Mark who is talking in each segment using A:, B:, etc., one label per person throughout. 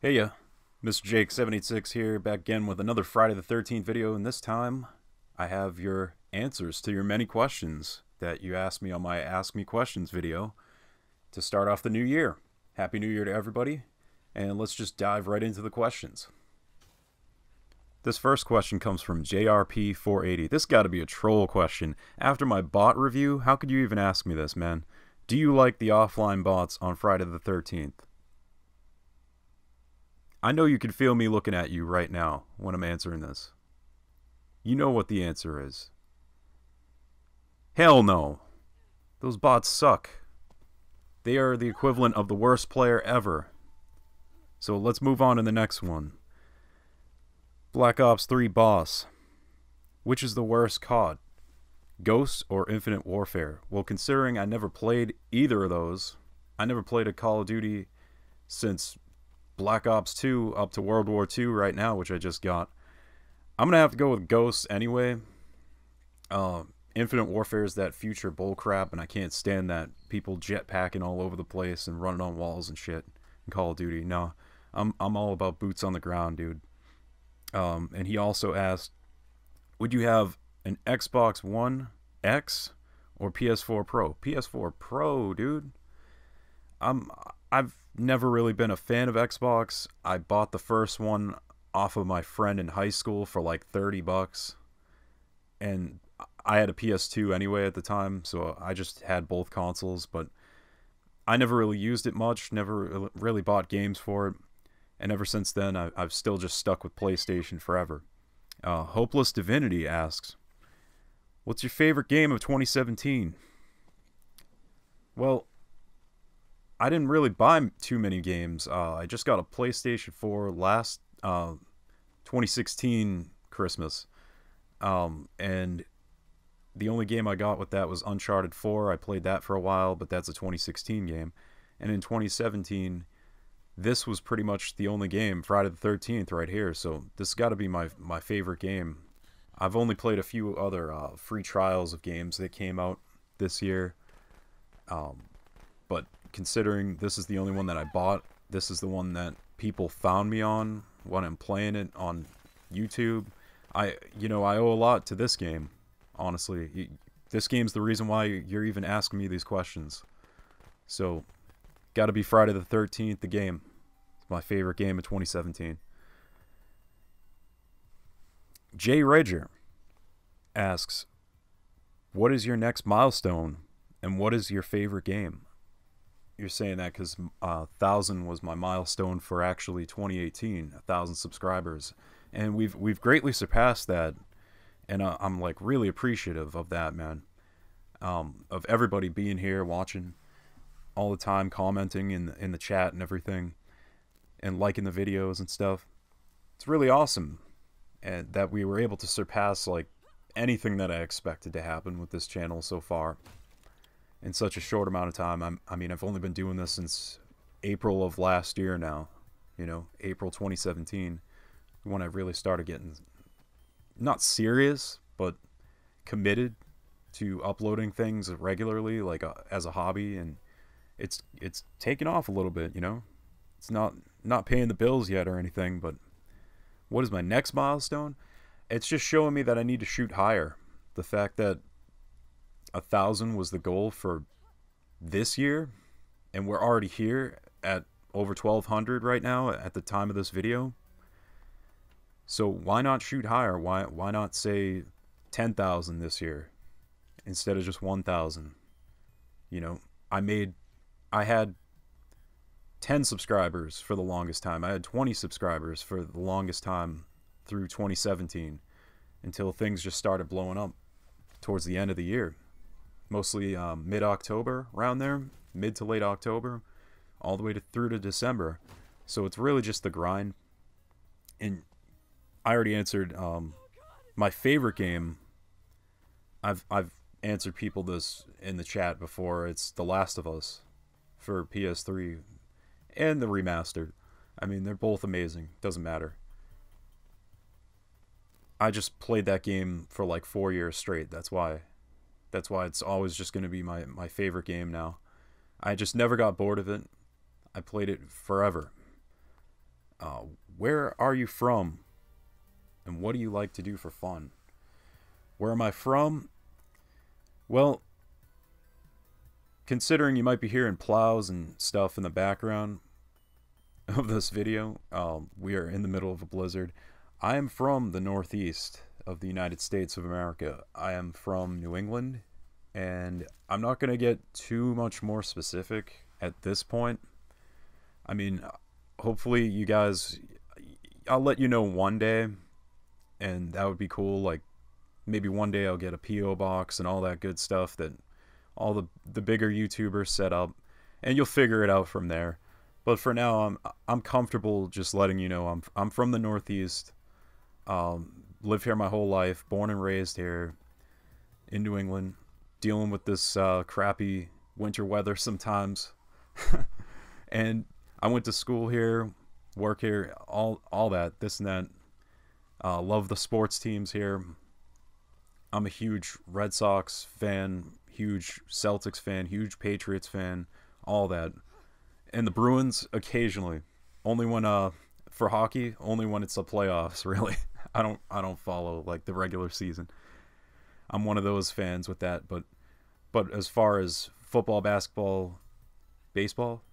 A: Hey ya, Mr. Jake786 here, back again with another Friday the 13th video, and this time I have your answers to your many questions that you asked me on my Ask Me Questions video to start off the new year. Happy New Year to everybody, and let's just dive right into the questions. This first question comes from JRP480. This gotta be a troll question. After my bot review, how could you even ask me this, man? Do you like the offline bots on Friday the 13th? I know you can feel me looking at you right now when I'm answering this. You know what the answer is. Hell no. Those bots suck. They are the equivalent of the worst player ever. So let's move on to the next one. Black Ops 3 Boss. Which is the worst COD? Ghosts or Infinite Warfare? Well, considering I never played either of those, I never played a Call of Duty since Black Ops 2 up to World War II right now, which I just got. I'm going to have to go with Ghosts anyway. Infinite Warfare is that future bullcrap, and I can't stand that people jetpacking all over the place and running on walls and shit in Call of Duty. No, I'm all about boots on the ground, dude. And he also asked, would you have an Xbox One X or PS4 Pro? PS4 Pro, dude. I've never really been a fan of Xbox. I bought the first one off of my friend in high school for like $30, and I had a PS2 anyway at the time, so I just had both consoles, but I never really used it much, never really bought games for it, and ever since then I've still just stuck with PlayStation forever. Hopeless Divinity asks, what's your favorite game of 2017? Well, I didn't really buy too many games. I just got a PlayStation 4 last 2016 Christmas. And the only game I got with that was Uncharted 4. I played that for a while, but that's a 2016 game. And in 2017, this was pretty much the only game, Friday the 13th right here. So this has got to be my favorite game. I've only played a few other free trials of games that came out this year. But considering this is the only one that I bought, this is the one that people found me on when I'm playing it on YouTube. I owe a lot to this game, honestly. This game's the reason why you're even asking me these questions. So, gotta be Friday the 13th, the game. It's my favorite game of 2017. Jay Rager asks, what is your next milestone, and what is your favorite game? You're saying that because 1,000 was my milestone for actually 2018, 1,000 subscribers, and we've greatly surpassed that, and I'm like really appreciative of that, man. Of everybody being here, watching all the time, commenting in the chat and everything, and liking the videos and stuff. It's really awesome, and that we were able to surpass like anything that I expected to happen with this channel so far in such a short amount of time. I mean, I've only been doing this since April of last year now, April 2017, when I really started getting, not serious, but committed to uploading things regularly, like as a hobby, and it's taken off a little bit, It's not paying the bills yet or anything, but what is my next milestone? It's just showing me that I need to shoot higher. The fact that 1,000 was the goal for this year, and we're already here at over 1,200 right now at the time of this video. So why not shoot higher? Why not say 10,000 this year instead of just 1,000? I had 10 subscribers for the longest time. I had 20 subscribers for the longest time through 2017 until things just started blowing up towards the end of the year. Mostly mid-October, around there, mid to late October, all the way through to December. So it's really just the grind. And I already answered my favorite game. I've answered people this in the chat before. It's The Last of Us for PS3 and the remastered. I mean, they're both amazing. Doesn't matter. I just played that game for like 4 years straight. That's why it's always just going to be my favorite game now. I just never got bored of it. I played it forever. Uh, where are you from, and what do you like to do for fun? Where am I from? Well, considering you might be hearing plows and stuff in the background of this video, we are in the middle of a blizzard. I am from the Northeast of the United States of America. I am from New England, and I'm not going to get too much more specific at this point. I mean, hopefully you guys, I'll let you know one day, and that would be cool. Like, maybe one day I'll get a PO box and all that good stuff that all the bigger YouTubers set up, and you'll figure it out from there. But for now, I'm comfortable just letting you know I'm from the Northeast. Lived here my whole life, born and raised here in New England, dealing with this crappy winter weather sometimes. And I went to school here, work here, all that, this and that. Love the sports teams here. I'm a huge Red Sox fan, huge Celtics fan, huge Patriots fan, all that. And the Bruins occasionally. Only when for hockey, only when it's the playoffs, really. I don't follow like the regular season. I'm one of those fans with that, but as far as football, basketball, baseball,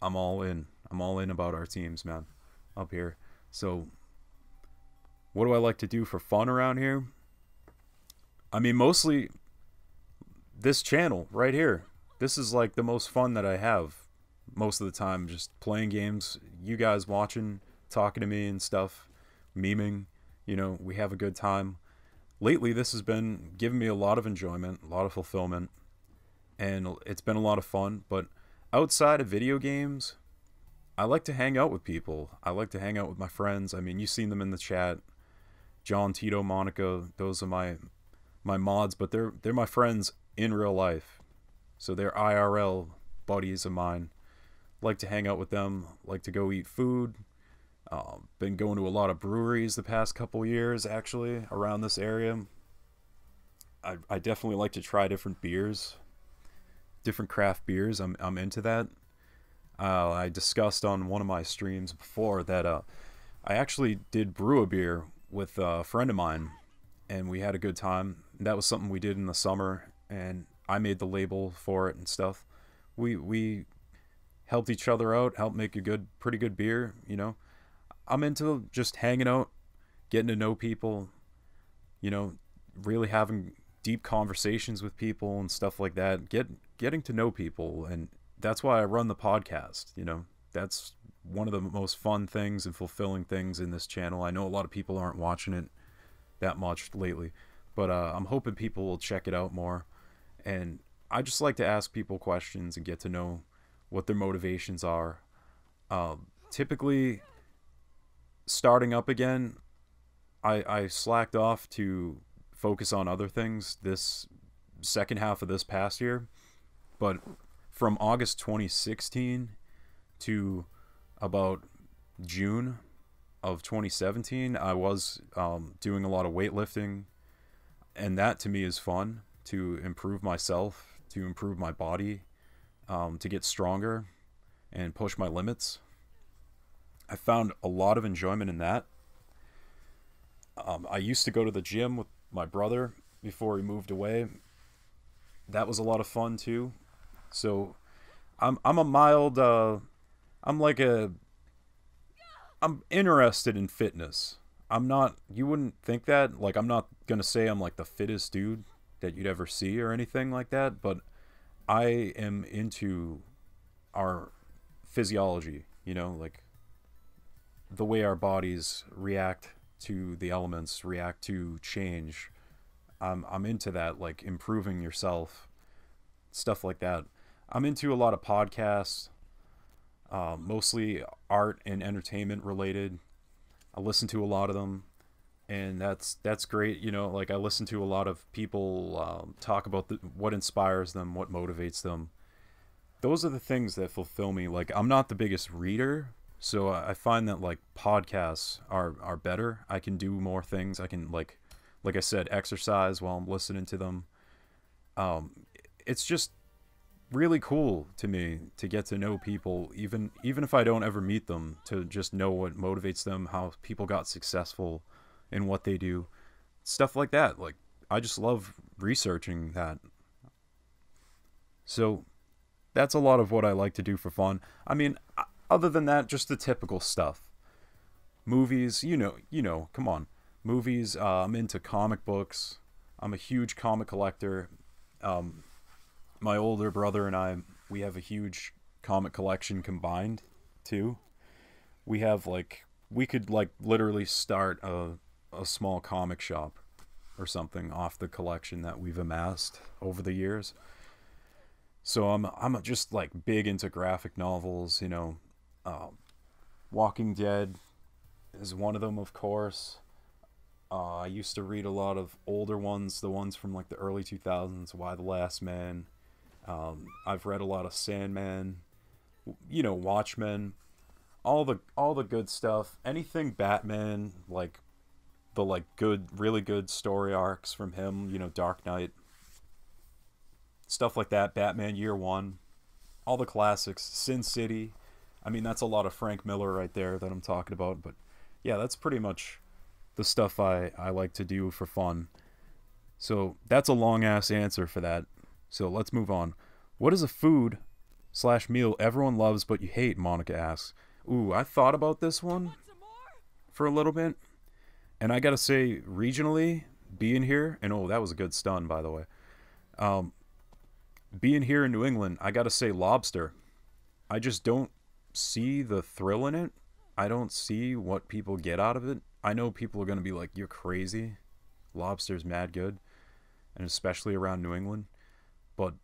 A: I'm all in. I'm all in about our teams, man, up here. So what do I like to do for fun around here? I mean, mostly this channel right here. This is like the most fun that I have most of the time, just playing games, you guys watching, talking to me and stuff, memeing, we have a good time. Lately, this has been giving me a lot of enjoyment, a lot of fulfillment, and it's been a lot of fun. But outside of video games, I like to hang out with people. I like to hang out with my friends. I mean, you've seen them in the chat. John, Tito, Monica, those are my mods, but they're my friends in real life. So they're IRL buddies of mine. Like to hang out with them, like to go eat food. Been going to a lot of breweries the past couple years, actually, around this area. I definitely like to try different beers, different craft beers. I'm into that. I discussed on one of my streams before that I actually did brew a beer with a friend of mine, and we had a good time. That was something we did in the summer, and I made the label for it and stuff. We helped each other out, helped make a pretty good beer, I'm into just hanging out, getting to know people, really having deep conversations with people and stuff like that, getting to know people. And that's why I run the podcast. That's one of the most fun things and fulfilling things in this channel. I know a lot of people aren't watching it that much lately, but I'm hoping people will check it out more. And I just like to ask people questions and get to know what their motivations are. Typically, starting up again, I slacked off to focus on other things this second half of this past year. But from August 2016 to about June of 2017, I was doing a lot of weightlifting, and that to me is fun, to improve myself, to improve my body, to get stronger and push my limits. I found a lot of enjoyment in that. I used to go to the gym with my brother before he moved away. That was a lot of fun too. So I'm a mild I'm interested in fitness. I'm not, you wouldn't think that, like, I'm not gonna say I'm like the fittest dude that you'd ever see or anything like that, but I am into our physiology, like the way our bodies react to the elements, react to change. I'm into that, like improving yourself, stuff like that. I'm into a lot of podcasts, mostly art and entertainment related. I listen to a lot of them, and that's great. Like, I listen to a lot of people talk about what inspires them, what motivates them. Those are the things that fulfill me. Like, I'm not the biggest reader, so I find that like podcasts are better. I can do more things. I can, like I said, exercise while I'm listening to them. It's just really cool to me to get to know people, even if I don't ever meet them, to just know what motivates them, how people got successful in what they do, stuff like that. Like, I just love researching that. So that's a lot of what I like to do for fun. I mean, other than that, just the typical stuff. Movies, come on. Movies, I'm into comic books. I'm a huge comic collector. Um, my older brother and I, we have a huge comic collection combined, too. We have, like, we could, like, literally start a small comic shop or something off the collection that we've amassed over the years. So I'm just like big into graphic novels, Um, Walking Dead is one of them, of course. I used to read a lot of older ones, the ones from like the early 2000s, Y the Last Man. I've read a lot of Sandman, Watchmen, all the good stuff. Anything Batman, like the like good, really good story arcs from him, Dark Knight, stuff like that. Batman Year One, all the classics. Sin City. I mean, that's a lot of Frank Miller right there that I'm talking about. But yeah, that's pretty much the stuff I like to do for fun. So that's a long ass answer for that. So let's move on. What is a food slash meal everyone loves but you hate? Monica asks. Ooh, I thought about this one for a little bit. And I gotta say, regionally, being here, and oh, that was a good stun, by the way. Um, Being here in New England, I gotta say lobster. I just don't see the thrill in it. I don't see what people get out of it. I know people are gonna be like, "You're crazy. Lobster's mad good," and especially around New England. But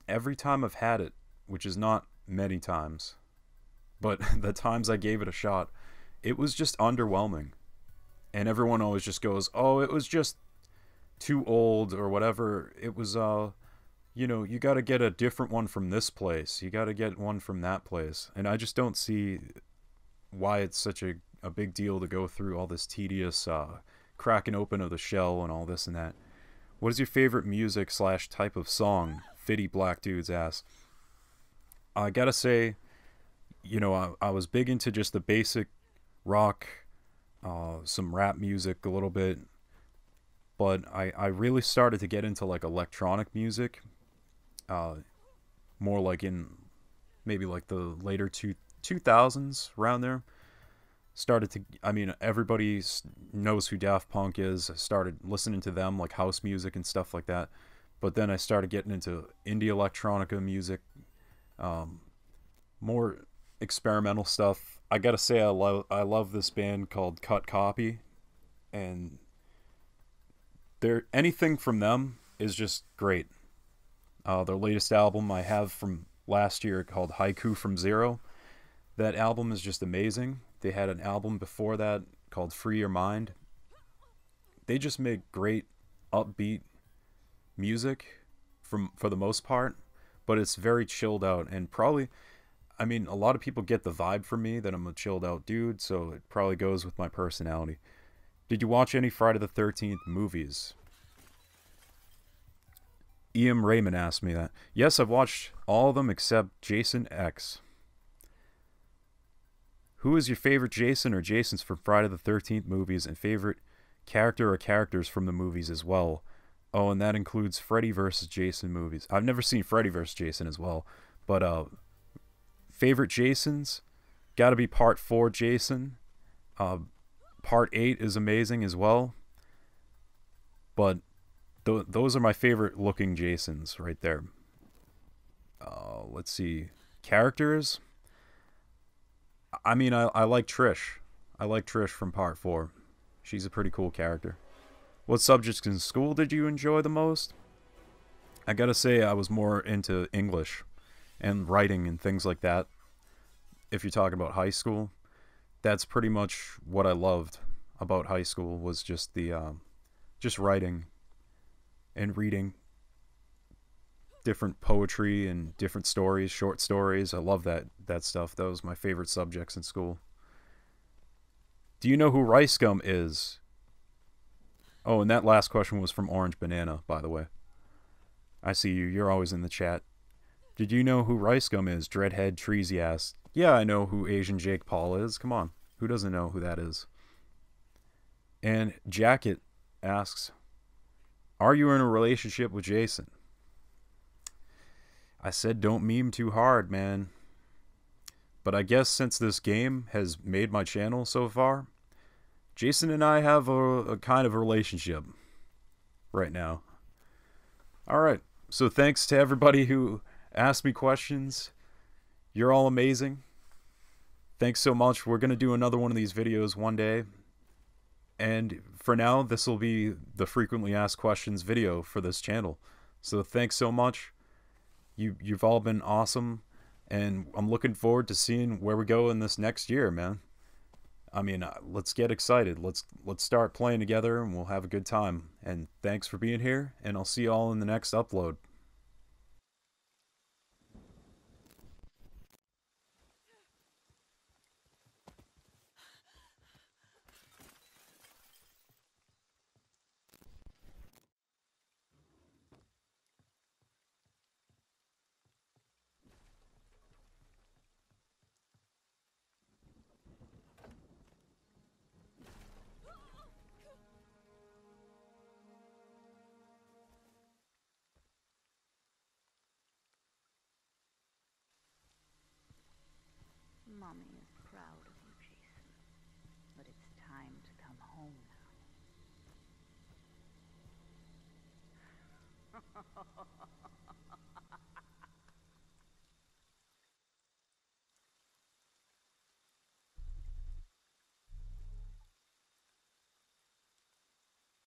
A: every time I've had it, which is not many times, but the times I gave it a shot, it was just underwhelming. And everyone always just goes, "Oh, it was just too old or whatever. It was you got to get a different one from this place. You got to get one from that place." And I just don't see why it's such a big deal to go through all this tedious cracking open of the shell and all this and that. What is your favorite music slash type of song? Fitty Black Dudes ask. I gotta say, I was big into just the basic rock, some rap music a little bit, but I really started to get into like electronic music, uh, more like in maybe like the later 2000s, around there. Started to, I mean, everybody knows who Daft Punk is. I started listening to them, like house music and stuff like that. But then I started getting into indie electronica music, um, more experimental stuff. I gotta say, I love this band called Cut Copy, and anything from them is just great. Their latest album I have from last year called Haiku from Zero. That album is just amazing. They had an album before that called Free Your Mind. They just make great upbeat music for the most part, but it's very chilled out, and probably, I mean, a lot of people get the vibe from me that I'm a chilled out dude, so it probably goes with my personality. Did you watch any Friday the 13th movies? Ian Raymond asked me that. Yes, I've watched all of them except Jason X. Who is your favorite Jason or Jasons from Friday the 13th movies, and favorite character or characters from the movies as well? Oh, and that includes Freddy vs. Jason movies. I've never seen Freddy vs. Jason as well, but favorite Jasons, gotta be Part 4 Jason. Uh, Part 8 is amazing as well, but those are my favorite looking Jasons right there. Let's see. Characters? I mean, I like Trish. I like Trish from Part 4. She's a pretty cool character. What subjects in school did you enjoy the most? I gotta say, I was more into English and writing and things like that. If you're talking about high school, that's pretty much what I loved about high school, was just the just writing and reading different poetry and different stories, short stories. I love that stuff. That was my favorite subjects in school. Do you know who Rice Gum is? Oh, and that last question was from Orange Banana, by the way. I see you. You're always in the chat. Did you know who Rice Gum is? Dreadhead Treasy asked. Yeah, I know who Asian Jake Paul is. Come on. Who doesn't know who that is? And Jacket asks, are you in a relationship with Jason? I said don't meme too hard, man. But I guess since this game has made my channel so far, Jason and I have a kind of relationship right now. Alright, so thanks to everybody who asked me questions. You're all amazing. Thanks so much. We're going to do another one of these videos one day. And for now, this will be the frequently asked questions video for this channel. So thanks so much. You've all been awesome. And I'm looking forward to seeing where we go in this next year, man. I mean, let's get excited. Let's start playing together and we'll have a good time. And thanks for being here. And I'll see you all in the next upload.